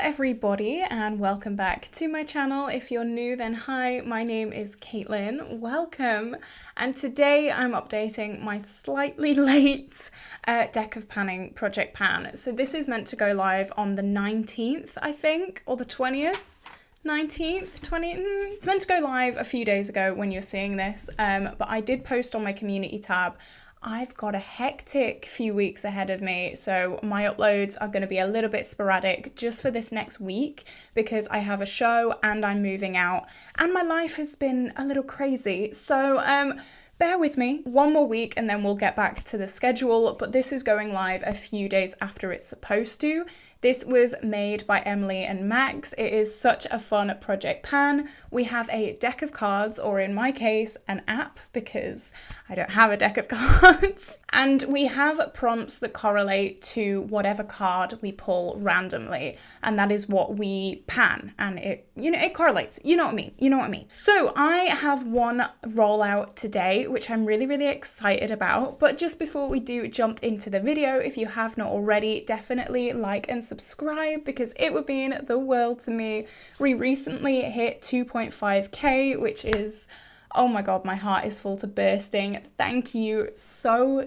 everybody, and welcome back to my channel. If you're new, then hi, my name is Caitlin. Welcome. And today I'm updating my slightly late deck of panning project pan. So this is meant to go live on the 19th, I think, or the 20th. 19th, 20th, it's meant to go live a few days ago when you're seeing this, but I did post on my community tab. I've got a hectic few weeks ahead of me, so my uploads are going to be a little bit sporadic just for this next week because I have a show and I'm moving out and my life has been a little crazy. So bear with me, one more week and then we'll get back to the schedule, but this is going live a few days after it's supposed to. This was made by Emily and Max. It is such a fun project pan. We have a deck of cards, or in my case, an app, because I don't have a deck of cards. And we have prompts that correlate to whatever card we pull randomly. And that is what we pan. And it correlates. You know what I mean. So I have one rollout today, which I'm really, really excited about. But just before we do jump into the video, if you have not already, definitely like and subscribe because it would mean the world to me. We recently hit 2.5k, which is, oh my god, my heart is full to bursting. Thank you so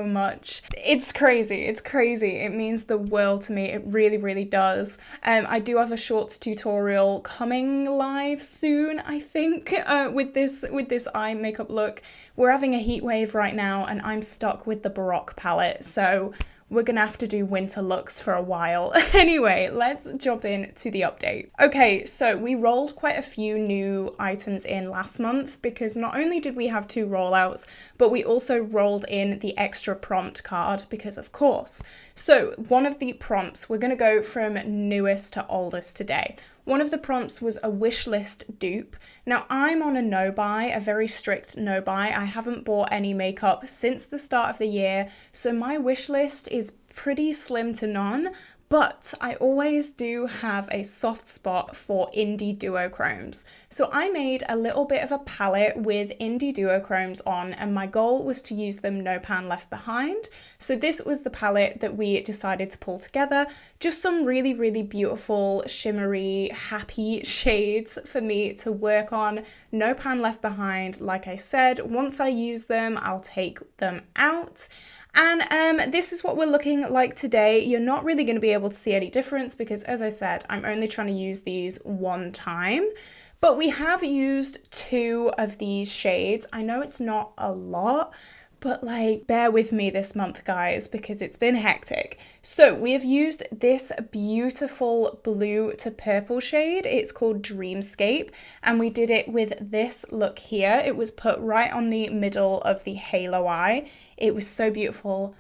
much. It's crazy. It means the world to me. It really, really does. I do have a shorts tutorial coming live soon, I think, with this eye makeup look. We're having a heat wave right now and I'm stuck with the Baroque palette, so we're gonna have to do winter looks for a while. Anyway, let's jump into the update. Okay, so we rolled quite a few new items in last month because not only did we have 2 rollouts, but we also rolled in the extra prompt card because of course. So one of the prompts, we're gonna go from newest to oldest today. One of the prompts was a wish list dupe. Now I'm on a no buy, a very strict no buy. I haven't bought any makeup since the start of the year, so my wish list is pretty slim to none, but I always do have a soft spot for indie duochromes. So I made a little bit of a palette with indie duochromes on, and my goal was to use them no pan left behind. So this was the palette that we decided to pull together. Just some really, really beautiful, shimmery, happy shades for me to work on. No pan left behind. Like I said, once I use them, I'll take them out. And this is what we're looking like today. You're not really going to be able to see any difference because, as I said, I'm only trying to use these one time. But we have used 2 of these shades. I know it's not a lot, but like, bear with me this month, guys, because it's been hectic. So we have used this beautiful blue to purple shade. It's called Dreamscape, and we did it with this look here. It was put right on the middle of the halo eye. It was so beautiful,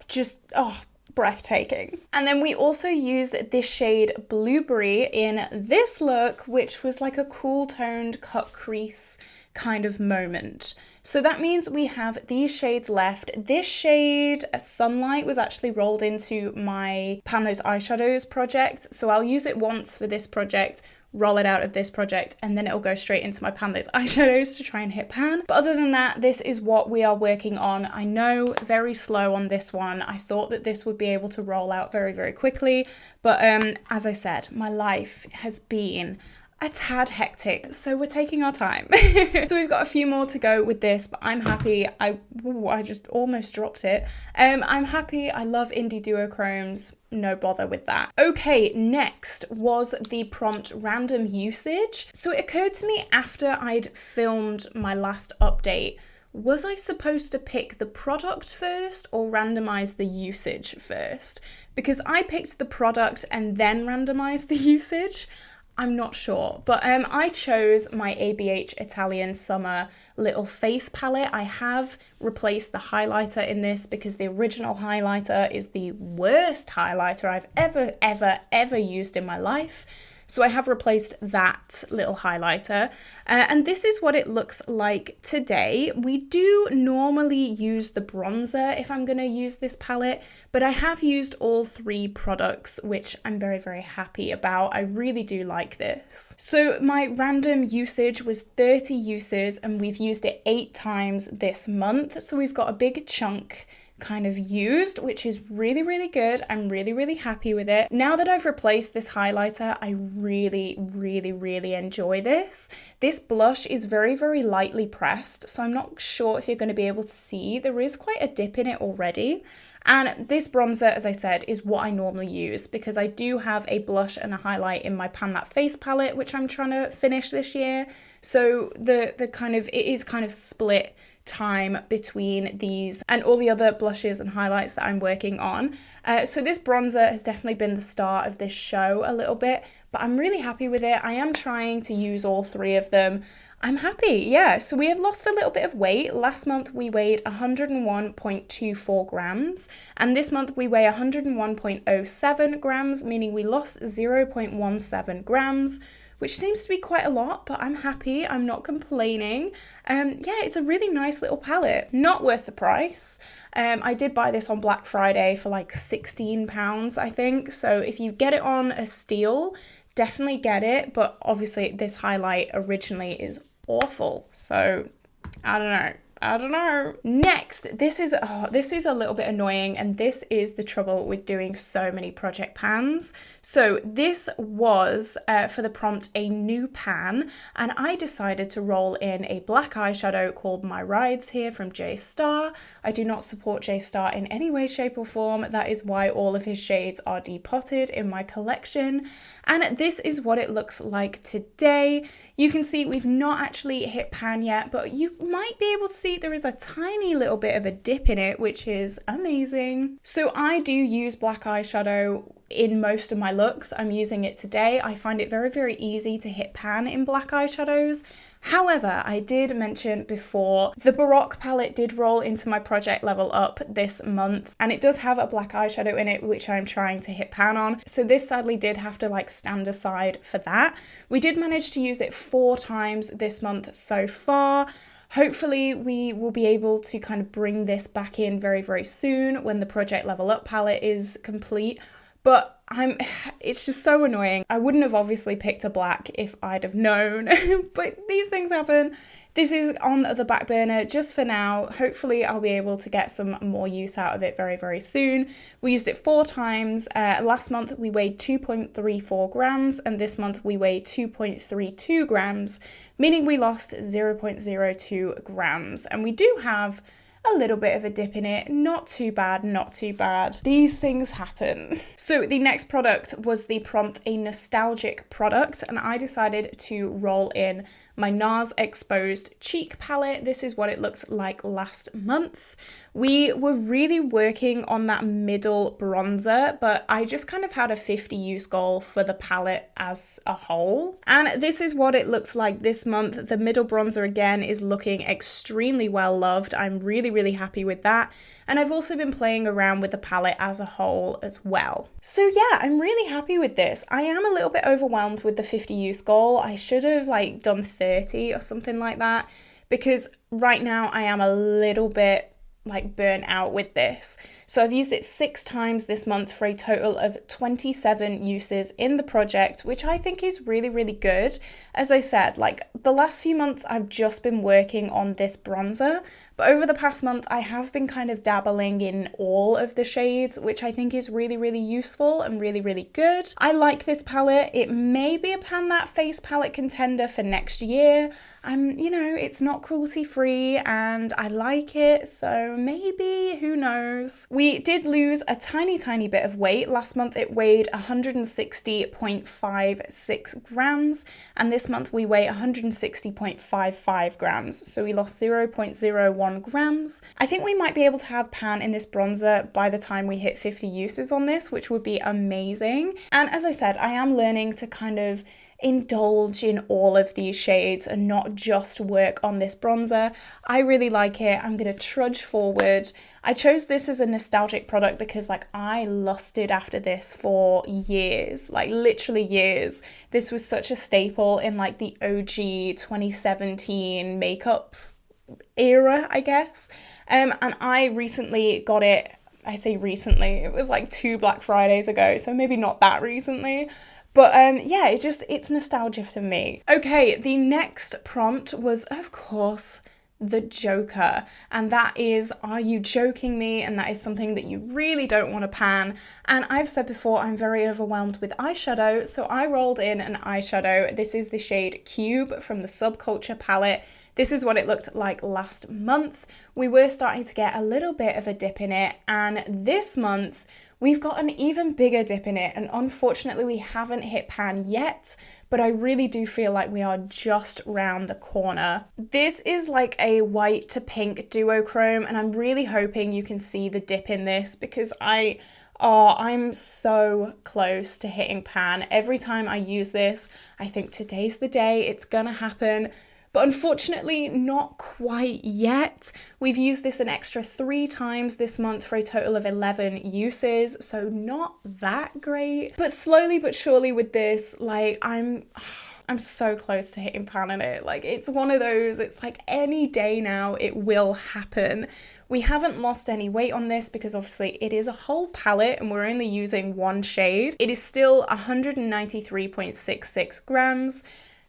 just, oh, breathtaking. And then we also used this shade Blueberry in this look, which was like a cool toned cut crease kind of moment. So that means we have these shades left. This shade, Sunlight, was actually rolled into my Those Eyeshadows project. So I'll use it once for this project, roll it out of this project, and then it'll go straight into my Those Eyeshadows to try and hit pan. But other than that, this is what we are working on. I know, very slow on this one. I thought that this would be able to roll out very, very quickly. But as I said, my life has been a tad hectic, so we're taking our time. So we've got a few more to go with this, but I'm happy. I just almost dropped it. I'm happy. I love indie duochromes. No bother with that. Okay, next was the prompt random usage. So it occurred to me after I'd filmed my last update, was I supposed to pick the product first or randomize the usage first? Because I picked the product and then randomized the usage. I'm not sure, but I chose my ABH Italian Summer little face palette. I have replaced the highlighter in this because the original highlighter is the worst highlighter I've ever used in my life. So I have replaced that little highlighter, and this is what it looks like today. We do normally use the bronzer if I'm going to use this palette, but I have used all 3 products, which I'm very, very happy about. I really do like this. So my random usage was 30 uses, and we've used it 8 times this month. So we've got a big chunk kind of used, which is really, really good. I'm really, really happy with it. Now that I've replaced this highlighter, I really, really, really enjoy this. This blush is very, very lightly pressed, so I'm not sure if you're going to be able to see. There is quite a dip in it already. And this bronzer, as I said, is what I normally use because I do have a blush and a highlight in my Pan That Face palette, which I'm trying to finish this year. So it is kind of split time between these and all the other blushes and highlights that I'm working on. So this bronzer has definitely been the star of this show a little bit, but I'm really happy with it. I am trying to use all three of them. I'm happy, yeah. So we have lost a little bit of weight. Last month we weighed 101.24 grams, and this month we weigh 101.07 grams, meaning we lost 0.17 grams, which seems to be quite a lot, but I'm happy. I'm not complaining. Yeah, it's a really nice little palette. Not worth the price. I did buy this on Black Friday for like £16, I think. So if you get it on a steal, definitely get it. But obviously this highlight originally is awful. So I don't know. Next, this is a little bit annoying, and this is the trouble with doing so many project pans. So this was, for the prompt, a new pan, and I decided to roll in a black eyeshadow called My Rides here from J Star. I do not support J Star in any way, shape or form. That is why all of his shades are depotted in my collection. And this is what it looks like today. You can see we've not actually hit pan yet, but you might be able to see there is a tiny little bit of a dip in it, which is amazing. So I do use black eyeshadow in most of my looks. I'm using it today. I find it very, very easy to hit pan in black eyeshadows. However, I did mention before, the Baroque palette did roll into my project level up this month, and it does have a black eyeshadow in it, which I'm trying to hit pan on. So this sadly did have to like stand aside for that. We did manage to use it 4 times this month so far. Hopefully we will be able to kind of bring this back in very, very soon when the project level up palette is complete. But it's just so annoying. I wouldn't have obviously picked a black if I'd have known, but these things happen. This is on the back burner just for now. Hopefully I'll be able to get some more use out of it very, very soon. We used it 4 times. Last month we weighed 2.34 grams, and this month we weigh 2.32 grams, meaning we lost 0.02 grams. And we do have a little bit of a dip in it. Not too bad, not too bad. These things happen. So the next product was the prompt, a nostalgic product, and I decided to roll in my NARS Exposed Cheek palette. This is what it looks like last month. We were really working on that middle bronzer, but I just kind of had a 50 use goal for the palette as a whole. And this is what it looks like this month. The middle bronzer again is looking extremely well loved. I'm really, really happy with that. And I've also been playing around with the palette as a whole as well. So yeah, I'm really happy with this. I am a little bit overwhelmed with the 50 use goal. I should have like done 30 or something like that, because right now I am a little bit like burnt out with this. So I've used it 6 times this month for a total of 27 uses in the project, which I think is really, really good. As I said, like the last few months I've just been working on this bronzer, but over the past month I have been kind of dabbling in all of the shades, which I think is really, really useful and really, really good. I like this palette. It may be a Pan That Face palette contender for next year. You know, it's not cruelty free and I like it, so maybe, who knows. We did lose a tiny, tiny bit of weight. Last month it weighed 160.56 grams, and this month we weigh 160.55 grams, so we lost 0.01 grams. I think we might be able to have pan in this bronzer by the time we hit 50 uses on this, which would be amazing. And as I said, I am learning to kind of indulge in all of these shades and not just work on this bronzer. I really like it. I'm gonna trudge forward. I chose this as a nostalgic product because like I lusted after this for years, like literally years. This was such a staple in like the OG 2017 makeup era, I guess. And I recently got it. I say recently, it was like 2 Black Fridays ago, so maybe not that recently. But yeah, it's nostalgia to me. Okay, the next prompt was, of course, the Joker, and that is, are you joking me? And that is something that you really don't want to pan. And I've said before, I'm very overwhelmed with eyeshadow, so I rolled in an eyeshadow. This is the shade Cube from the Subculture palette. This is what it looked like last month. We were starting to get a little bit of a dip in it, and this month we've got an even bigger dip in it, and unfortunately we haven't hit pan yet, but I really do feel like we are just round the corner. This is like a white to pink duochrome, and I'm really hoping you can see the dip in this because I'm so close to hitting pan. Every time I use this, I think today's the day, it's gonna happen. But unfortunately, not quite yet. We've used this an extra 3 times this month for a total of 11 uses, so not that great. But slowly but surely with this, like, I'm so close to hitting pan in it. Like, it's one of those, it's like any day now it will happen. We haven't lost any weight on this because obviously it is a whole palette and we're only using one shade. It is still 193.66 grams.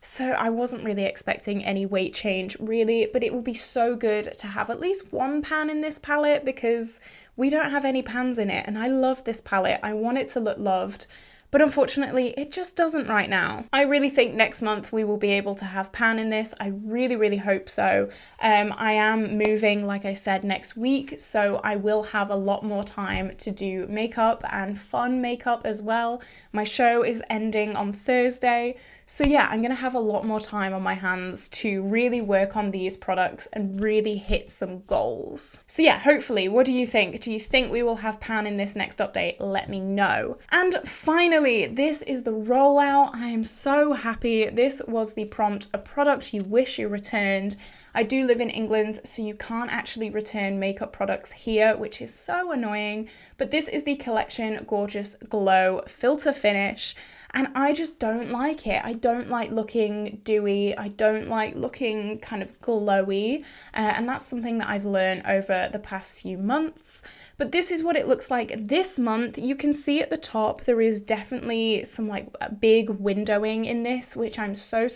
So I wasn't really expecting any weight change really, but it would be so good to have at least one pan in this palette because we don't have any pans in it, and I love this palette. I want it to look loved, but unfortunately it just doesn't right now. I really think next month we will be able to have pan in this. I really, really hope so. I am moving, like I said, next week, so I will have a lot more time to do makeup and fun makeup as well. My show is ending on Thursday. So yeah, I'm going to have a lot more time on my hands to really work on these products and really hit some goals. So yeah, hopefully, what do you think? Do you think we will have pan in this next update? Let me know. And finally, this is the rollout. I am so happy. This was the prompt, a product you wish you returned. I do live in England, so you can't actually return makeup products here, which is so annoying. But this is the Collection Gorgeous Glow Filter Finish. And I just don't like it. I don't like looking dewy. I don't like looking kind of glowy. And that's something that I've learned over the past few months. But this is what it looks like this month. You can see at the top, there is definitely some like big windowing in this, which I'm so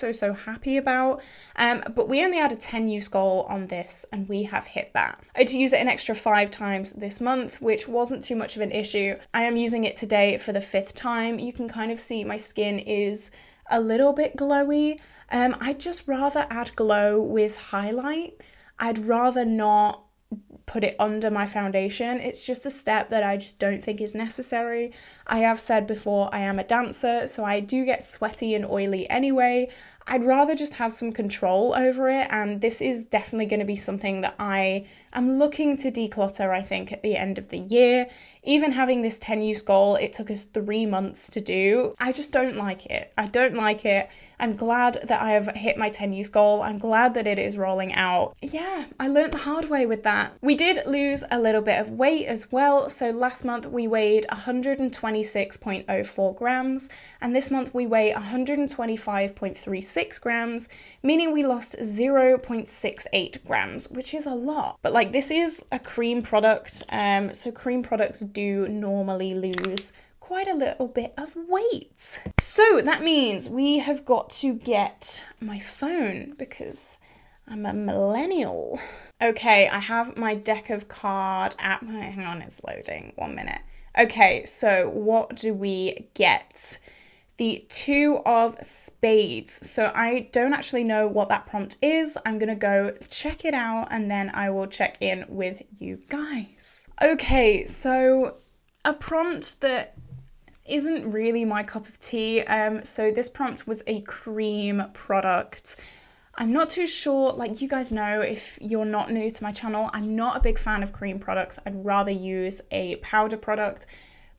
happy about. But we only had a 10 use goal on this and we have hit that. I had to use it an extra 5 times this month, which wasn't too much of an issue. I am using it today for the 5th time. You can kind of see my skin is a little bit glowy. I'd just rather add glow with highlight. I'd rather not put it under my foundation. It's just a step that I just don't think is necessary. I have said before, I am a dancer, so I do get sweaty and oily anyway. I'd rather just have some control over it, and this is definitely going to be something that I am looking to declutter, I think, at the end of the year. Even having this 10 use goal, it took us 3 months to do. I just don't like it. I don't like it. I'm glad that I have hit my 10 use goal. I'm glad that it is rolling out. Yeah, I learned the hard way with that. We did lose a little bit of weight as well. So last month we weighed 126.04 grams, and this month we weigh 125.36 grams, meaning we lost 0.68 grams, which is a lot. But like, this is a cream product, so cream products do normally lose quite a little bit of weight. So that means we have got to get my phone because I'm a millennial. Okay, I have my deck of card app. Hang on, it's loading. 1 minute. Okay, so what do we get? The 2 of spades. So I don't actually know what that prompt is. I'm gonna go check it out and then I will check in with you guys. Okay, so a prompt that isn't really my cup of tea. So this prompt was a cream product. I'm not too sure, like, you guys know, if you're not new to my channel, I'm not a big fan of cream products. I'd rather use a powder product.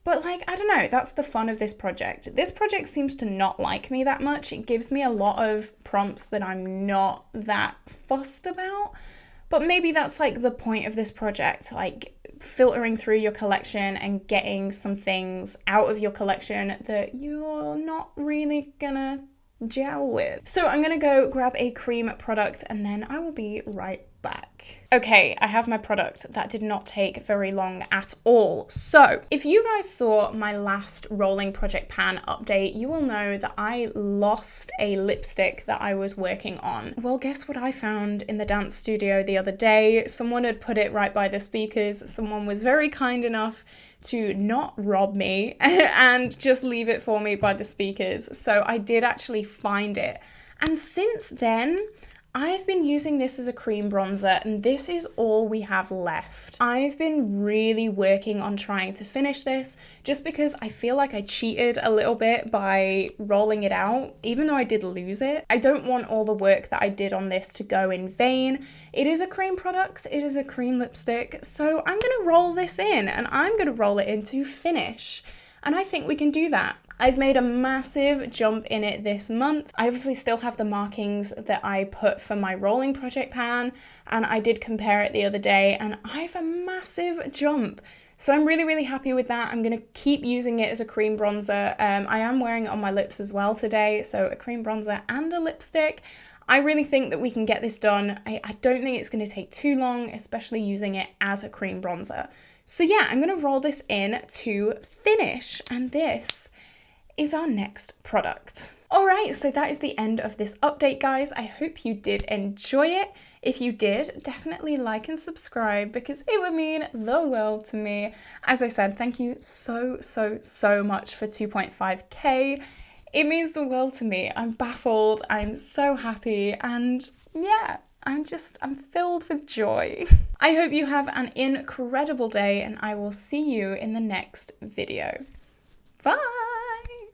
But like, I don't know, that's the fun of this project. This project seems to not like me that much. It gives me a lot of prompts that I'm not that fussed about. But maybe that's like the point of this project, like filtering through your collection and getting some things out of your collection that you're not really gonna gel with. So I'm gonna go grab a cream product and then I will be right back. Okay, I have my product. That did not take very long at all. So if you guys saw my last rolling project pan update, you will know that I lost a lipstick that I was working on. Well, guess what I found in the dance studio the other day? Someone had put it right by the speakers. Someone was very kind enough to not rob me and just leave it for me by the speakers. So I did actually find it. And since then, I've been using this as a cream bronzer, and this is all we have left. I've been really working on trying to finish this just because I feel like I cheated a little bit by rolling it out, even though I did lose it. I don't want all the work that I did on this to go in vain. It is a cream product, it is a cream lipstick, so I'm gonna roll this in, and I'm gonna roll it into finish. And I think we can do that. I've made a massive jump in it this month. I obviously still have the markings that I put for my rolling project pan, and I did compare it the other day, and I have a massive jump. So I'm really, really happy with that. I'm gonna keep using it as a cream bronzer. I am wearing it on my lips as well today, so a cream bronzer and a lipstick. I really think that we can get this done. I don't think it's gonna take too long, especially using it as a cream bronzer. So yeah, I'm gonna roll this in to finish, and this is our next product. All right, so that is the end of this update, guys. I hope you did enjoy it. If you did, definitely like and subscribe because it would mean the world to me. As I said, thank you so much for 2.5K. It means the world to me. I'm baffled, I'm so happy, and yeah, I'm filled with joy. I hope you have an incredible day, and I will see you in the next video. Bye!